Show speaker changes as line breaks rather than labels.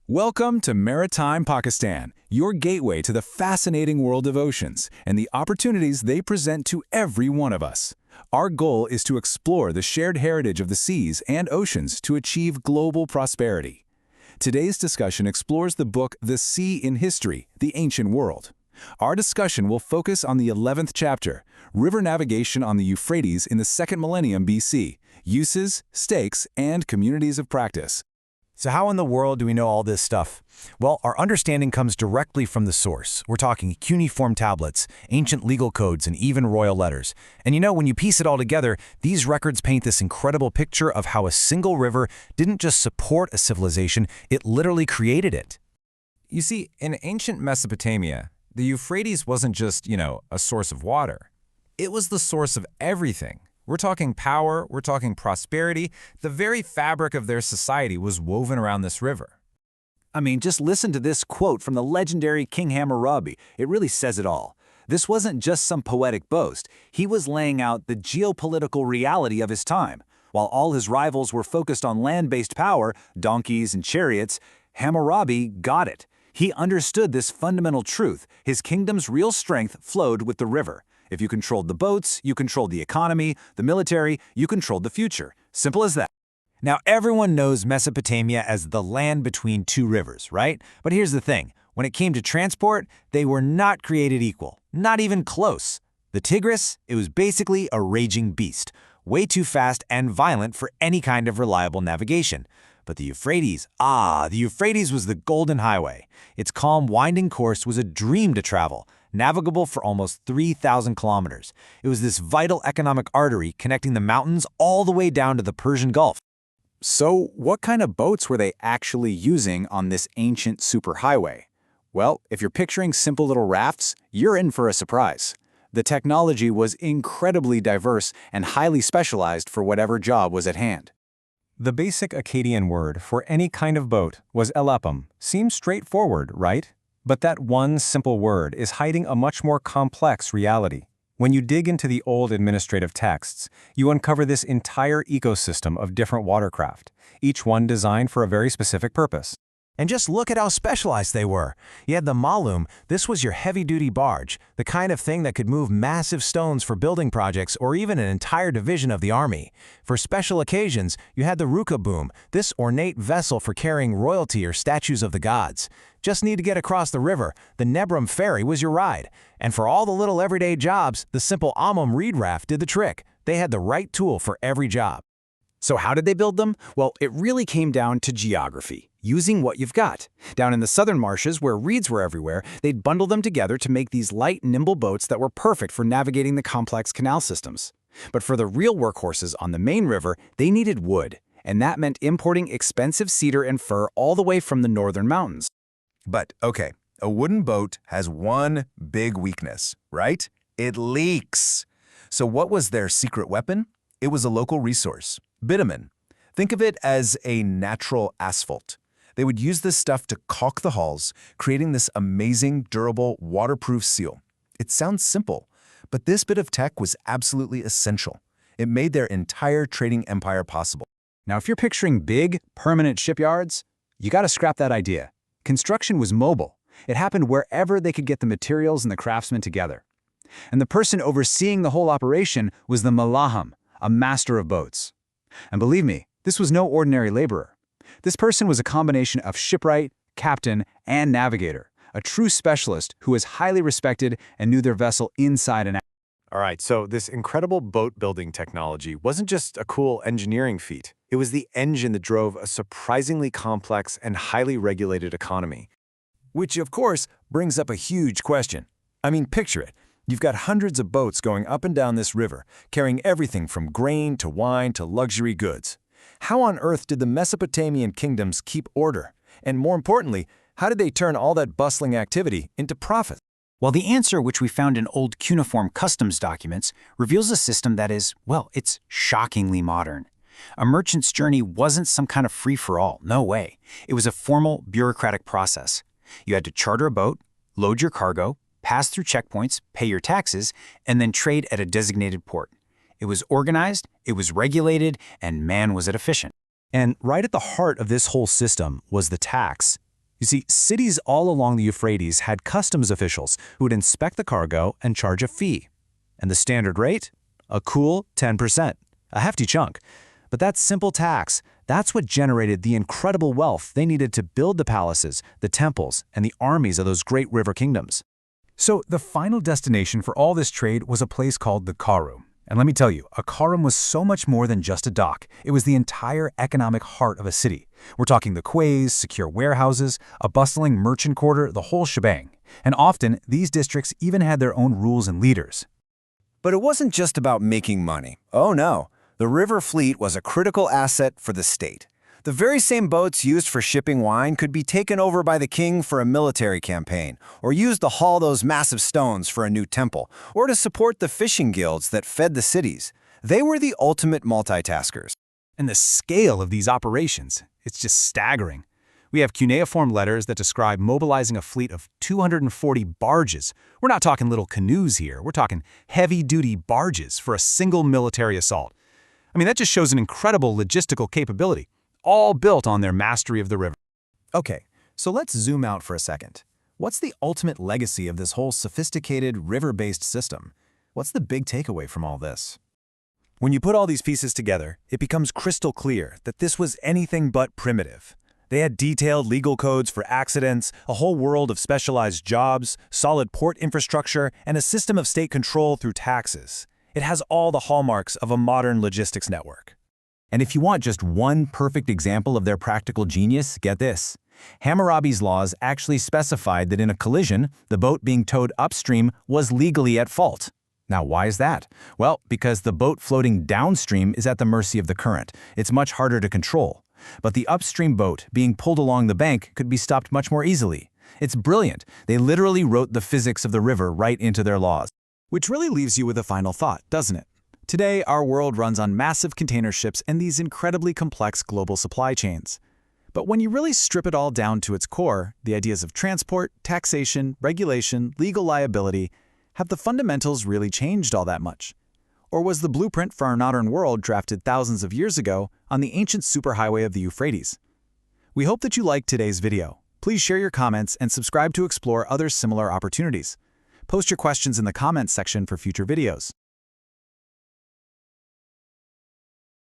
Welcome to Maritime Pakistan, your gateway to the fascinating world of oceans and the opportunities they present to every one of us. Our goal is to explore the shared heritage of the seas and oceans to achieve global prosperity. Today's discussion explores the book The Sea in History, the Ancient World. Our discussion will focus on the 11th chapter, River Navigation on the Euphrates in the 2nd millennium BC, Uses, Stakes, and Communities of Practice.
So how in the world do we know all this stuff? Well, our understanding comes directly from the source. We're talking cuneiform tablets, ancient legal codes, and even royal letters. And when you piece it all together, these records paint this incredible picture of how a single river didn't just support a civilization, it literally created it.
You see, in ancient Mesopotamia, the Euphrates wasn't just, a source of water. It was the source of everything. We're talking power, we're talking prosperity. The very fabric of their society was woven around this river.
I mean, just listen to this quote from the legendary King Hammurabi. It really says it all. This wasn't just some poetic boast. He was laying out the geopolitical reality of his time. While all his rivals were focused on land-based power, donkeys and chariots, Hammurabi got it. He understood this fundamental truth. His kingdom's real strength flowed with the river. If you controlled the boats, you controlled the economy, the military, you controlled the future. Simple as that.
Now, everyone knows Mesopotamia as the land between two rivers, right? But here's the thing. When it came to transport, they were not created equal, not even close. The Tigris, it was basically a raging beast, way too fast and violent for any kind of reliable navigation. But the Euphrates was the golden highway. Its calm, winding course was a dream to travel, navigable for almost 3,000 kilometers. It was this vital economic artery connecting the mountains all the way down to the Persian Gulf.
So, what kind of boats were they actually using on this ancient superhighway? Well, if you're picturing simple little rafts, you're in for a surprise. The technology was incredibly diverse and highly specialized for whatever job was at hand.
The basic Akkadian word for any kind of boat was elapam. Seems straightforward, right? But that one simple word is hiding a much more complex reality. When you dig into the old administrative texts, you uncover this entire ecosystem of different watercraft, each one designed for a very specific purpose.
And just look at how specialized they were. You had the mallûm. This was your heavy-duty barge, the kind of thing that could move massive stones for building projects or even an entire division of the army. For special occasions, you had the rukaboom, this ornate vessel for carrying royalty or statues of the gods. Just need to get across the river, the Nebrum ferry was your ride. And for all the little everyday jobs, the simple amum reed raft did the trick. They had the right tool for every job.
So how did they build them? Well, it really came down to geography, using what you've got. Down in the southern marshes, where reeds were everywhere, they'd bundle them together to make these light, nimble boats that were perfect for navigating the complex canal systems. But for the real workhorses on the main river, they needed wood, and that meant importing expensive cedar and fir all the way from the northern mountains.
But, okay, a wooden boat has one big weakness, right? It leaks. So what was their secret weapon? It was a local resource, bitumen. Think of it as a natural asphalt. They would use this stuff to caulk the hulls, creating this amazing, durable, waterproof seal. It sounds simple, but this bit of tech was absolutely essential. It made their entire trading empire possible.
Now, if you're picturing big, permanent shipyards, you gotta scrap that idea. Construction was mobile. It happened wherever they could get the materials and the craftsmen together. And the person overseeing the whole operation was the mallûm, a master of boats. And believe me, this was no ordinary laborer. This person was a combination of shipwright, captain, and navigator, a true specialist who was highly respected and knew their vessel inside and out.
All right, so this incredible boat-building technology wasn't just a cool engineering feat. It was the engine that drove a surprisingly complex and highly regulated economy.
Which, of course, brings up a huge question. I mean, picture it. You've got hundreds of boats going up and down this river, carrying everything from grain to wine to luxury goods. How on earth did the Mesopotamian kingdoms keep order? And more importantly, how did they turn all that bustling activity into profit?
Well, the answer, which we found in old cuneiform customs documents, reveals a system that is, well, it's shockingly modern. A merchant's journey wasn't some kind of free-for-all, no way. It was a formal, bureaucratic process. You had to charter a boat, load your cargo, pass through checkpoints, pay your taxes, and then trade at a designated port. It was organized, it was regulated, and man was it efficient.
And right at the heart of this whole system was the tax. You see, cities all along the Euphrates had customs officials who would inspect the cargo and charge a fee. And the standard rate? A cool 10%, a hefty chunk. But that simple tax, that's what generated the incredible wealth they needed to build the palaces, the temples, and the armies of those great river kingdoms.
So the final destination for all this trade was a place called the kârum. And let me tell you, a kârum was so much more than just a dock. It was the entire economic heart of a city. We're talking the quays, secure warehouses, a bustling merchant quarter, the whole shebang. And often, these districts even had their own rules and leaders.
But it wasn't just about making money. Oh no, the river fleet was a critical asset for the state. The very same boats used for shipping wine could be taken over by the king for a military campaign, or used to haul those massive stones for a new temple, or to support the fishing guilds that fed the cities. They were the ultimate multitaskers.
And the scale of these operations, it's just staggering. We have cuneiform letters that describe mobilizing a fleet of 240 barges. We're not talking little canoes here. We're talking heavy-duty barges for a single military assault. I mean, that just shows an incredible logistical capability, all built on their mastery of the river.
Okay, so let's zoom out for a second. What's the ultimate legacy of this whole sophisticated river-based system? What's the big takeaway from all this? When you put all these pieces together, it becomes crystal clear that this was anything but primitive. They had detailed legal codes for accidents, a whole world of specialized jobs, solid port infrastructure, and a system of state control through taxes. It has all the hallmarks of a modern logistics network.
And if you want just one perfect example of their practical genius, get this. Hammurabi's laws actually specified that in a collision, the boat being towed upstream was legally at fault. Now, why is that? Well, because the boat floating downstream is at the mercy of the current. It's much harder to control. But the upstream boat being pulled along the bank could be stopped much more easily. It's brilliant. They literally wrote the physics of the river right into their laws.
Which really leaves you with a final thought, doesn't it? Today, our world runs on massive container ships and these incredibly complex global supply chains. But when you really strip it all down to its core, the ideas of transport, taxation, regulation, legal liability, have the fundamentals really changed all that much? Or was the blueprint for our modern world drafted thousands of years ago on the ancient superhighway of the Euphrates? We hope that you liked today's video. Please share your comments and subscribe to explore other similar opportunities. Post your questions in the comments section for future videos.